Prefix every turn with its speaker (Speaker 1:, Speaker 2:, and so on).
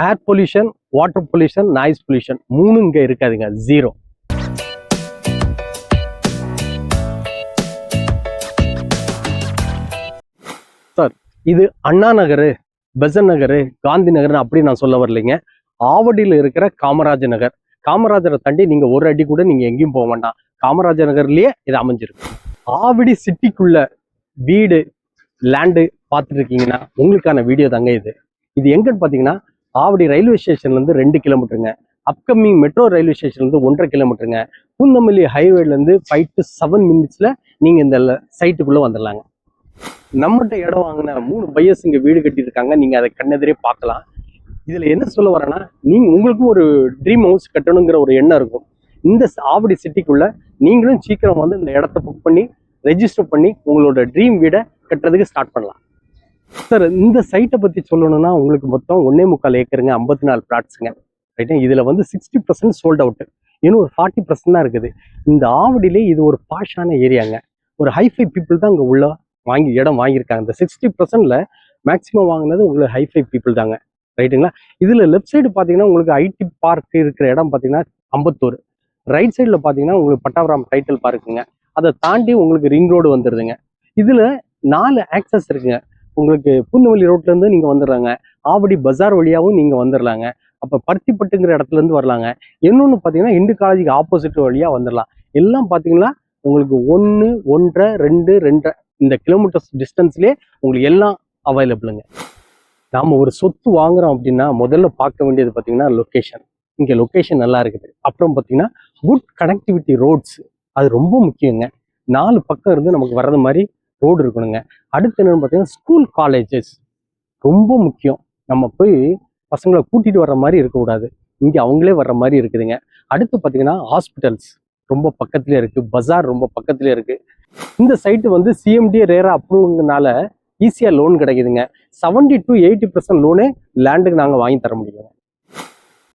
Speaker 1: Air pollution, water pollution, noise pollution மூணு இங்க இருக்காதுங்க, ஜீரோ. சார், இது அண்ணா நகர், பெசன் நகர், காந்தி நகர் அப்படி நான் சொல்ல வரலைங்க. ஆவடியில் இருக்கிற காமராஜர் நகர். காமராஜரை தாண்டி நீங்க ஒரு அடி கூட நீங்க எங்கேயும் போக வேண்டாம், காமராஜர் நகர்லயே இது அமைஞ்சிருக்கு. ஆவடி சிட்டிக்குள்ள வீடு, லேண்டு பார்த்துட்டு இருக்கீங்கன்னா உங்களுக்கான வீடியோ தாங்க இது. இது எங்கன்னு பார்த்தீங்கன்னா ஆவடி ரயில்வே ஸ்டேஷன்ல இருந்து 2 கிலோமீட்டருங்க. அப்கமிங் மெட்ரோ ரயில்வே ஸ்டேஷன்ல இருந்து 1.5 கிலோமீட்டருங்க. பூந்தமல்லி ஹைவேல இருந்து 5 to 7 minutesல நீங்க இந்த சைட்டுக்குள்ள வந்துடலாங்க. நம்மகிட்ட இடம் வாங்கின 3 பையர்ஸ் இங்க வீடு கட்டியிருக்காங்க. நீங்க அதை கண்ணெதிரே பார்க்கலாம். இதுல என்ன சொல்ல வரேன்னா, நீங்க உங்களுக்கும் ஒரு ட்ரீம் ஹவுஸ் கட்டணுங்கிற ஒரு எண்ணம் இருக்கும். இந்த ஆவடி சிட்டிக்குள்ள நீங்களும் சீக்கிரம் வந்து இந்த இடத்த புக் பண்ணி ரெஜிஸ்டர் பண்ணி உங்களோட ட்ரீம் வீடை கட்டுறதுக்கு ஸ்டார்ட் பண்ணலாம். சார், இந்த சைட்டை பத்தி சொல்லணும்னா உங்களுக்கு மொத்தம் 1.25 ஏக்கருங்க, 54 பிளாட்ஸுங்க. ரைட்டா? இதுல வந்து 60% சோல்ட் அவுட், இன்னும் ஒரு 40% தான் இருக்குது. இந்த ஆவடியிலே இது ஒரு பாஷான ஏரியாங்க. ஒரு ஹைஃபை பீப்புள் தான் இங்க உள்ள இடம் வாங்கியிருக்காங்க. இந்த 60%ல மேக்சிமம் வாங்கினது உங்களுக்கு ஹைஃபை பீப்புள் தாங்க. ரைட்டுங்களா? இதுல லெஃப்ட் சைடு பாத்தீங்கன்னா உங்களுக்கு ஐடி பார்க் இருக்கிற இடம் பாத்தீங்கன்னா அம்பத்தூர். ரைட் சைட்ல பாத்தீங்கன்னா உங்களுக்கு பட்டாபுரம் டைட்டில் பார்க்குங்க. அதை தாண்டி உங்களுக்கு ரிங் ரோடு வந்துடுதுங்க. இதுல 4 ஆக்சஸ் இருக்குங்க. உங்களுக்கு பூந்தமல்லி ரோட்ல இருந்து நீங்க வந்துடுறாங்க, ஆவடி பஜார் வழியாவும் நீங்க வந்துடலாங்க. அப்ப பருத்திப்பட்டுங்கிற இடத்துல இருந்து வரலாங்க. இன்னொன்னு பாத்தீங்கன்னா இந்து காலேஜுக்கு ஆப்போசிட் வழியா வந்துடலாம். எல்லாம் பாத்தீங்கன்னா உங்களுக்கு 1, 1.5, 2, 2.5 இந்த கிலோமீட்டர்ஸ் டிஸ்டன்ஸ்லயே உங்களுக்கு எல்லாம் அவைலபிளுங்க. நாம ஒரு சொத்து வாங்குறோம் அப்படின்னா முதல்ல பார்க்க வேண்டியது பார்த்தீங்கன்னா லொக்கேஷன். இங்கே லொக்கேஷன் நல்லா இருக்குது. அப்புறம் பார்த்தீங்கன்னா குட் கனெக்டிவிட்டி ரோட்ஸ், அது ரொம்ப முக்கியங்க. 4 பக்கம் இருந்து நமக்கு வர்றது மாதிரி ரோடு இருக்கணுங்க. அடுத்து என்னன்னு பார்த்தீங்கன்னா ஸ்கூல், காலேஜஸ் ரொம்ப முக்கியம். நம்ம போய் பசங்களை கூட்டிட்டு வர்ற மாதிரி இருக்கக்கூடாது, இங்கே அவங்களே வர்ற மாதிரி இருக்குதுங்க. அடுத்து பார்த்தீங்கன்னா ஹாஸ்பிட்டல்ஸ் ரொம்ப பக்கத்துலேயே இருக்கு, பஜார் ரொம்ப பக்கத்துலேயே இருக்கு. இந்த சைட்டு வந்து சிஎம்டி ரேரா அப்ரூவ்னால ஈஸியாக லோன் கிடைக்குதுங்க. 70 to 80% லோனே லேண்டுக்கு நாங்கள் வாங்கி தர முடியுங்க.